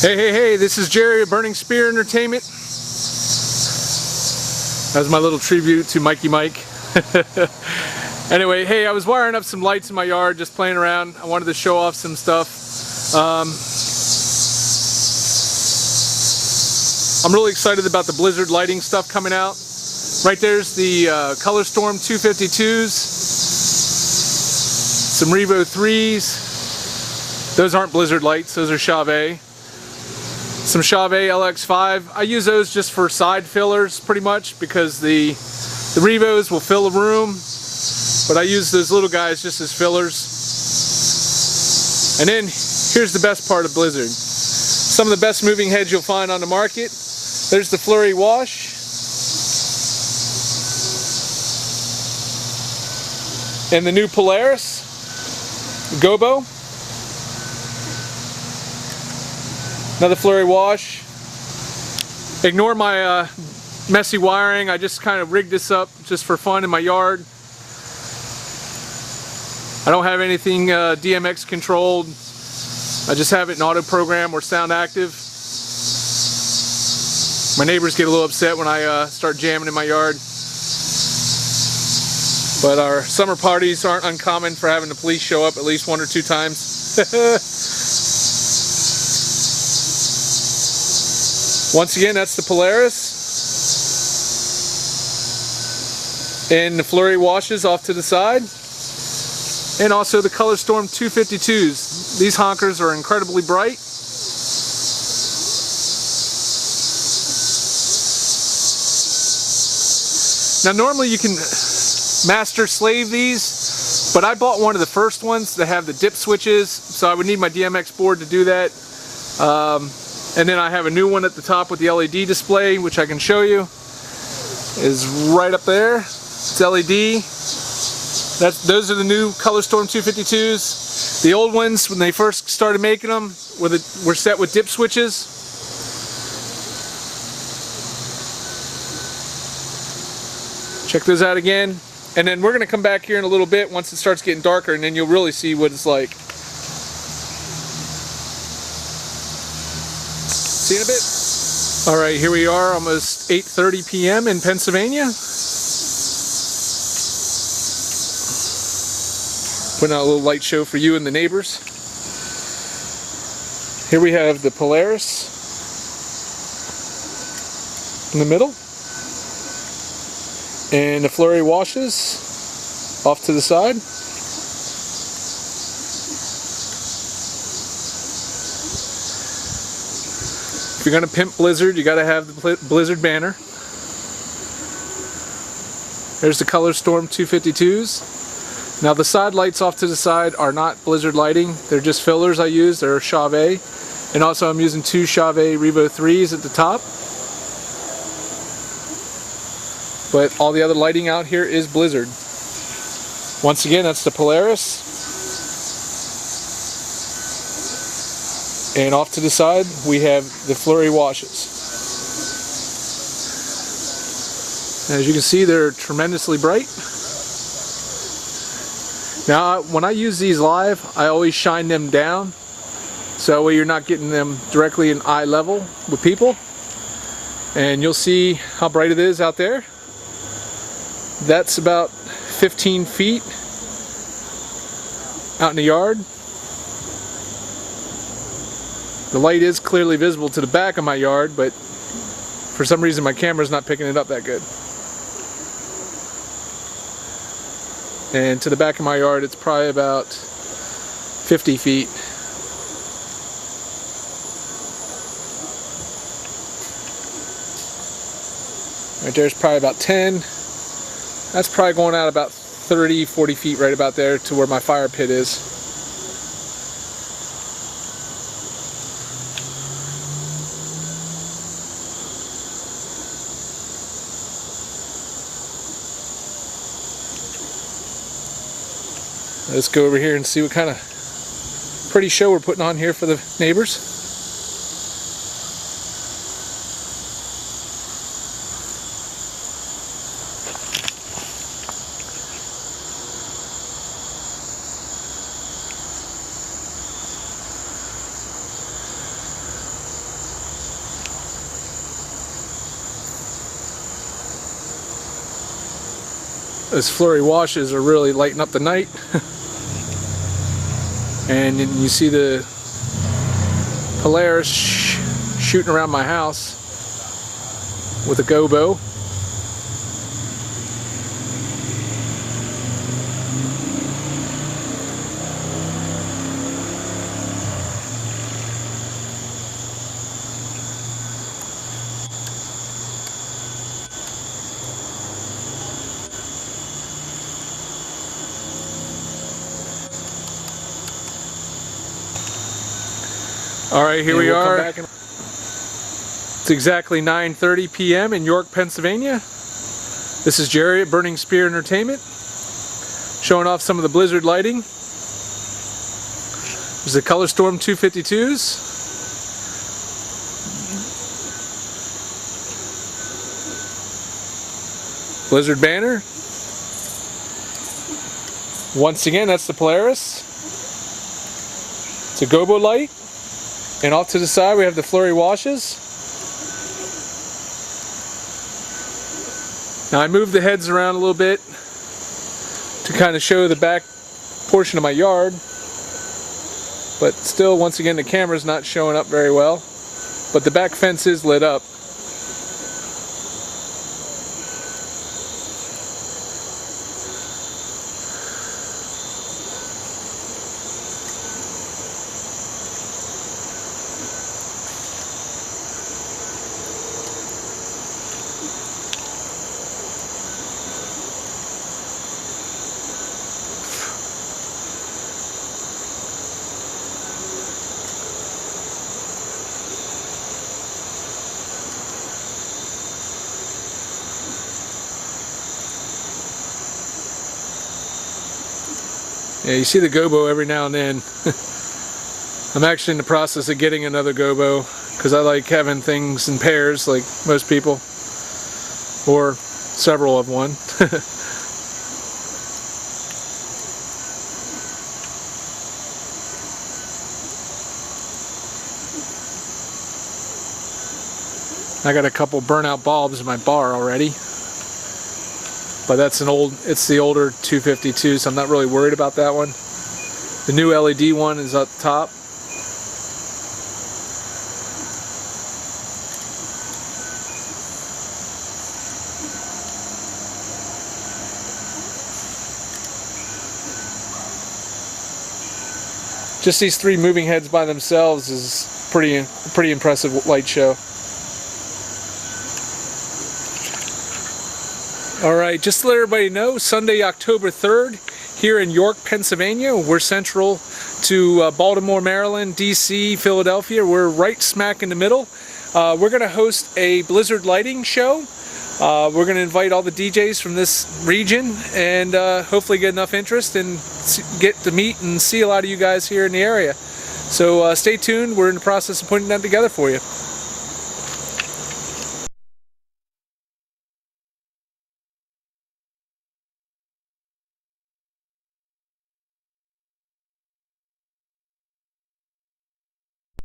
Hey, this is Jerry of Burning Spear Entertainment. That was my little tribute to Mikey Mike. Anyway, hey, I was wiring up some lights in my yard, just playing around. I wanted to show off some stuff. I'm really excited about the Blizzard lighting stuff coming out. Right there's the Color Storm 252s, some Revo 3s. Those aren't Blizzard lights, those are Chauvet. Some Chauvet LX5. I use those just for side fillers pretty much because the Revos will fill a room, but I use those little guys just as fillers. And then here's the best part of Blizzard. Some of the best moving heads you'll find on the market. There's the Flurry Wash. And the new Polaris Gobo. Another Flurry Wash. Ignore my messy wiring. I just kind of rigged this up just for fun in my yard. I don't have anything DMX controlled. I just have it in auto program or sound active. My neighbors get a little upset when I start jamming in my yard. But our summer parties aren't uncommon for having the police show up at least 1 or 2 times. Once again, that's the Polaris. And the Flurry Washes off to the side. And also the Color Storm 252s. These honkers are incredibly bright. Now normally you can master slave these, but I bought one of the first ones that have the dip switches, so I would need my DMX board to do that. And then I have a new one at the top with the LED display, which I can show you. Is right up there. It's LED. Those are the new Color Storm 252s. The old ones, when they first started making them, were set with dip switches. Check those out again. And then we're going to come back here in a little bit once it starts getting darker, and then you'll really see what it's like. See you in a bit. Alright, here we are, almost 8:30 p.m. in Pennsylvania. Putting out a little light show for you and the neighbors. Here we have the Polaris in the middle. And the Flurry Washes off to the side. If you're going to pimp Blizzard, you got to have the Blizzard banner. There's the Color Storm 252s. Now the side lights off to the side are not Blizzard lighting. They're just fillers I use. They're Chauvet. And also I'm using 2 Chauvet Revo 3s at the top. But all the other lighting out here is Blizzard. Once again, that's the Polaris. And off to the side, we have the Flurry Washes. As you can see, they're tremendously bright. Now, when I use these live, I always shine them down. So that way you're not getting them directly in eye level with people. And you'll see how bright it is out there. That's about 15 feet out in the yard. The light is clearly visible to the back of my yard, but for some reason my camera's not picking it up that good. And to the back of my yard it's probably about 50 feet. Right there's probably about 10. That's probably going out about 30, 40 feet right about there to where my fire pit is. Let's go over here and see what kind of pretty show we're putting on here for the neighbors. Those flurry washes are really lighting up the night. And then you see the Polaris shooting around my house with a gobo. All right, here we are. It's exactly 9:30 p.m. in York, Pennsylvania. This is Jerry at Burning Spear Entertainment, showing off some of the Blizzard lighting. There's the Color Storm 252s. Blizzard banner. Once again, that's the Polaris. It's a gobo light. And off to the side we have the flurry washes. Now I moved the heads around a little bit to kind of show the back portion of my yard. But still, once again, the camera's not showing up very well. But the back fence is lit up. Yeah, you see the gobo every now and then. I'm actually in the process of getting another gobo because I like having things in pairs like most people, or several of one. I got a couple burnout bulbs in my bar already. But that's it's the older 252, so I'm not really worried about that one. The new LED one is up top. Just these three moving heads by themselves is pretty impressive light show. Alright, just to let everybody know, Sunday, October 3rd, here in York, Pennsylvania. We're central to Baltimore, Maryland, DC, Philadelphia. We're right smack in the middle. We're going to host a Blizzard lighting show. We're going to invite all the DJs from this region and hopefully get enough interest and get to meet and see a lot of you guys here in the area. So stay tuned. We're in the process of putting that together for you.